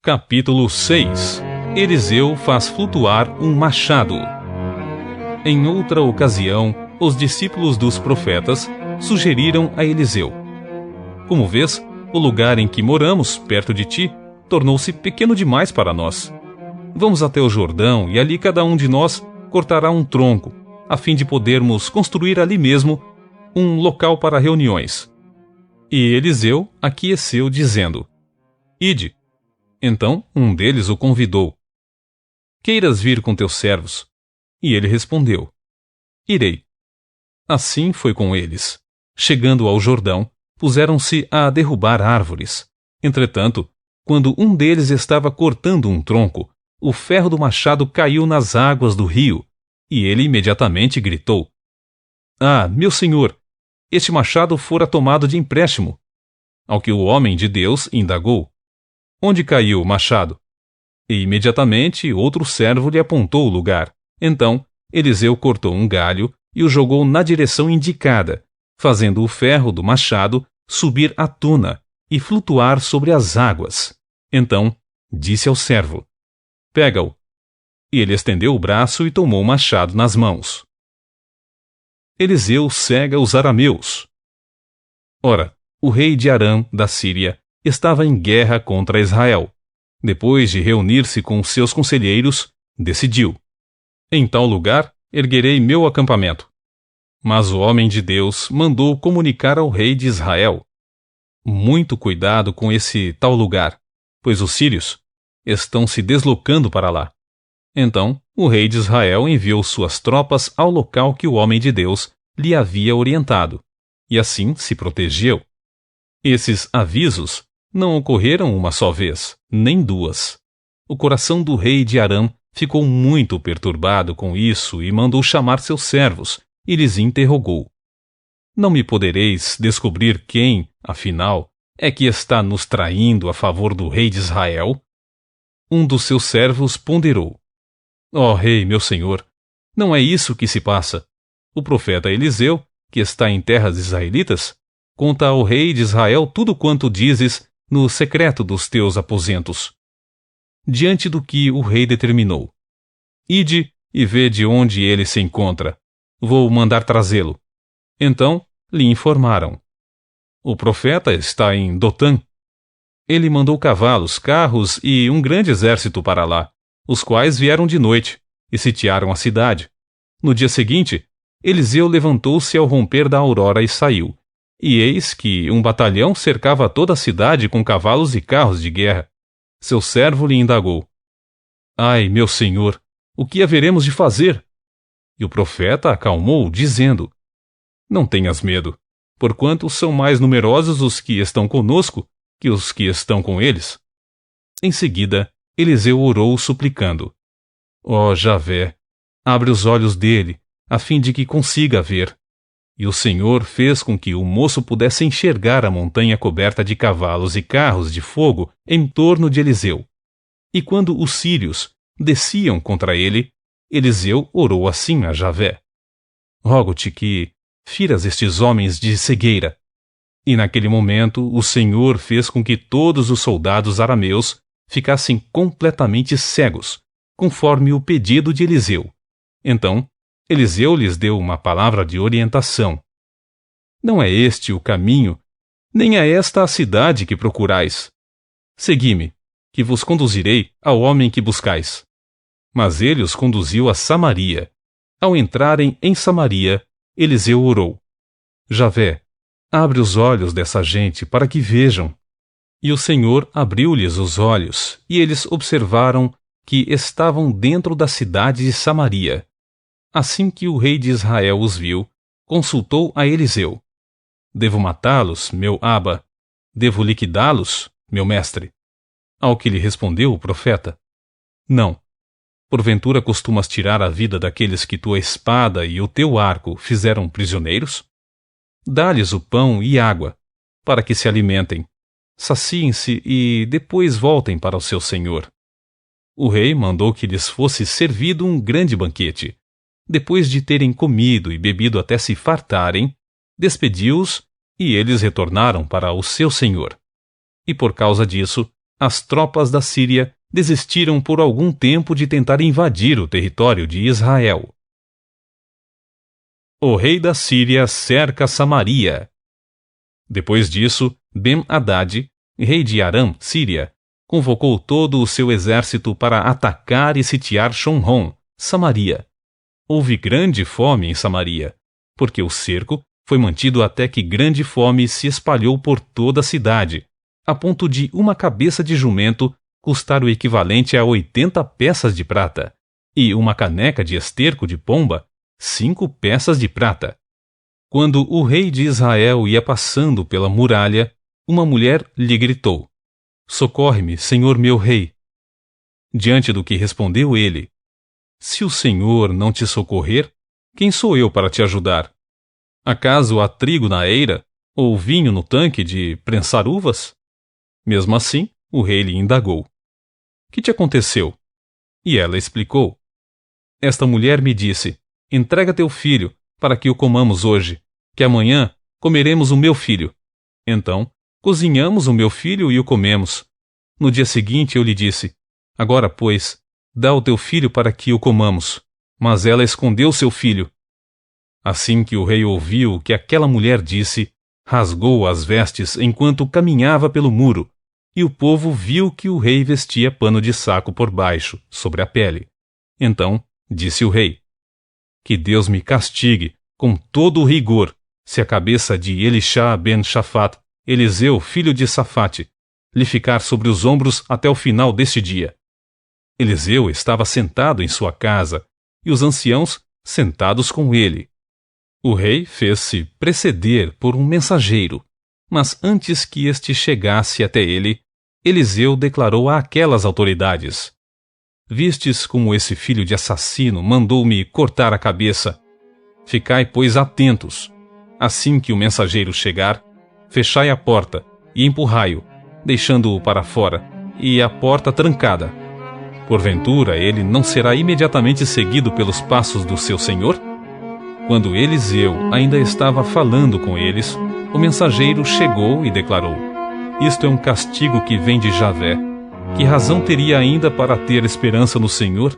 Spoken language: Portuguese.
Capítulo 6. Eliseu faz flutuar um machado. Em outra ocasião, os discípulos dos profetas sugeriram a Eliseu: Como vês, o lugar em que moramos, perto de ti, tornou-se pequeno demais para nós. Vamos até o Jordão e ali cada um de nós cortará um tronco, a fim de podermos construir ali mesmo um local para reuniões. E Eliseu aqueceu, dizendo: Ide. Então um deles o convidou: Queiras vir com teus servos? E ele respondeu: Irei. Assim foi com eles. Chegando ao Jordão, puseram-se a derrubar árvores. Entretanto, quando um deles estava cortando um tronco, o ferro do machado caiu nas águas do rio, e ele imediatamente gritou: Ah, meu senhor, este machado fora tomado de empréstimo. Ao que o homem de Deus indagou: Onde caiu o machado? E imediatamente outro servo lhe apontou o lugar. Então Eliseu cortou um galho e o jogou na direção indicada, fazendo o ferro do machado subir à tona e flutuar sobre as águas. Então disse ao servo: Pega-o. E ele estendeu o braço e tomou o machado nas mãos. Eliseu cega os arameus. Ora, o rei de Aram, da Síria, estava em guerra contra Israel. Depois de reunir-se com seus conselheiros, decidiu: Em tal lugar erguerei meu acampamento. Mas o homem de Deus mandou comunicar ao rei de Israel: Muito cuidado com esse tal lugar, pois os sírios estão se deslocando para lá. Então o rei de Israel enviou suas tropas ao local que o homem de Deus lhe havia orientado, e assim se protegeu. Esses avisos não ocorreram uma só vez, nem duas. O coração do rei de Aram ficou muito perturbado com isso e mandou chamar seus servos e lhes interrogou: Não me podereis descobrir quem, afinal, é que está nos traindo a favor do rei de Israel? Um dos seus servos ponderou: Ó rei, meu senhor, não é isso que se passa. O profeta Eliseu, que está em terras israelitas, conta ao rei de Israel tudo quanto dizes no secreto dos teus aposentos. Diante do que o rei determinou: Ide e vede onde ele se encontra. Vou mandar trazê-lo. Então lhe informaram: O profeta está em Dotã. Ele mandou cavalos, carros e um grande exército para lá, os quais vieram de noite e sitiaram a cidade. No dia seguinte, Eliseu levantou-se ao romper da aurora e saiu. E eis que um batalhão cercava toda a cidade com cavalos e carros de guerra. Seu servo lhe indagou: Ai, meu senhor, o que haveremos de fazer? E o profeta acalmou, dizendo: Não tenhas medo, porquanto são mais numerosos os que estão conosco que os que estão com eles. Em seguida, Eliseu orou suplicando: Ó Javé, abre os olhos dele, a fim de que consiga ver. E o Senhor fez com que o moço pudesse enxergar a montanha coberta de cavalos e carros de fogo em torno de Eliseu. E quando os sírios desciam contra ele, Eliseu orou assim a Javé: Rogo-te que firas estes homens de cegueira. E naquele momento o Senhor fez com que todos os soldados arameus ficassem completamente cegos, conforme o pedido de Eliseu. Então Eliseu lhes deu uma palavra de orientação: Não é este o caminho, nem é esta a cidade que procurais. Segui-me, que vos conduzirei ao homem que buscais. Mas ele os conduziu a Samaria. Ao entrarem em Samaria, Eliseu orou: Javé, abre os olhos dessa gente para que vejam. E o Senhor abriu-lhes os olhos, e eles observaram que estavam dentro da cidade de Samaria. Assim que o rei de Israel os viu, consultou a Eliseu: Devo matá-los, meu Aba? Devo liquidá-los, meu mestre? Ao que lhe respondeu o profeta: Não. Porventura costumas tirar a vida daqueles que tua espada e o teu arco fizeram prisioneiros? Dá-lhes o pão e água, para que se alimentem, saciem-se e depois voltem para o seu senhor. O rei mandou que lhes fosse servido um grande banquete. Depois de terem comido e bebido até se fartarem, despediu-os e eles retornaram para o seu senhor. E por causa disso, as tropas da Síria desistiram por algum tempo de tentar invadir o território de Israel. O rei da Síria cerca Samaria. Depois disso, Ben-Hadad, rei de Aram, Síria, convocou todo o seu exército para atacar e sitiar Shomron, Samaria. Houve grande fome em Samaria, porque o cerco foi mantido até que grande fome se espalhou por toda a cidade, a ponto de uma cabeça de jumento custar o equivalente a 80 peças de prata, e uma caneca de esterco de pomba, 5 peças de prata. Quando o rei de Israel ia passando pela muralha, uma mulher lhe gritou: "Socorre-me, senhor meu rei." Diante do que respondeu ele: "Se o Senhor não te socorrer, quem sou eu para te ajudar? Acaso há trigo na eira, ou vinho no tanque de prensar uvas?" Mesmo assim, o rei lhe indagou: "Que te aconteceu?" E ela explicou: "Esta mulher me disse: entrega teu filho, para que o comamos hoje, que amanhã comeremos o meu filho. Então, cozinhamos o meu filho e o comemos. No dia seguinte eu lhe disse: agora, pois, dá o teu filho para que o comamos. Mas ela escondeu seu filho." Assim que o rei ouviu o que aquela mulher disse, rasgou as vestes enquanto caminhava pelo muro, e o povo viu que o rei vestia pano de saco por baixo, sobre a pele. Então disse o rei: "Que Deus me castigue com todo o rigor, se a cabeça de Elisha ben-Shafat, Eliseu, filho de Safate, lhe ficar sobre os ombros até o final deste dia." Eliseu estava sentado em sua casa, e os anciãos sentados com ele. O rei fez-se preceder por um mensageiro, mas antes que este chegasse até ele, Eliseu declarou àquelas autoridades: "Vistes como esse filho de assassino mandou-me cortar a cabeça? Ficai, pois, atentos. Assim que o mensageiro chegar, fechai a porta e empurrai-o, deixando-o para fora, e a porta trancada. Porventura ele não será imediatamente seguido pelos passos do seu senhor?" Quando Eliseu ainda estava falando com eles, o mensageiro chegou e declarou: "Isto é um castigo que vem de Javé. Que razão teria ainda para ter esperança no Senhor?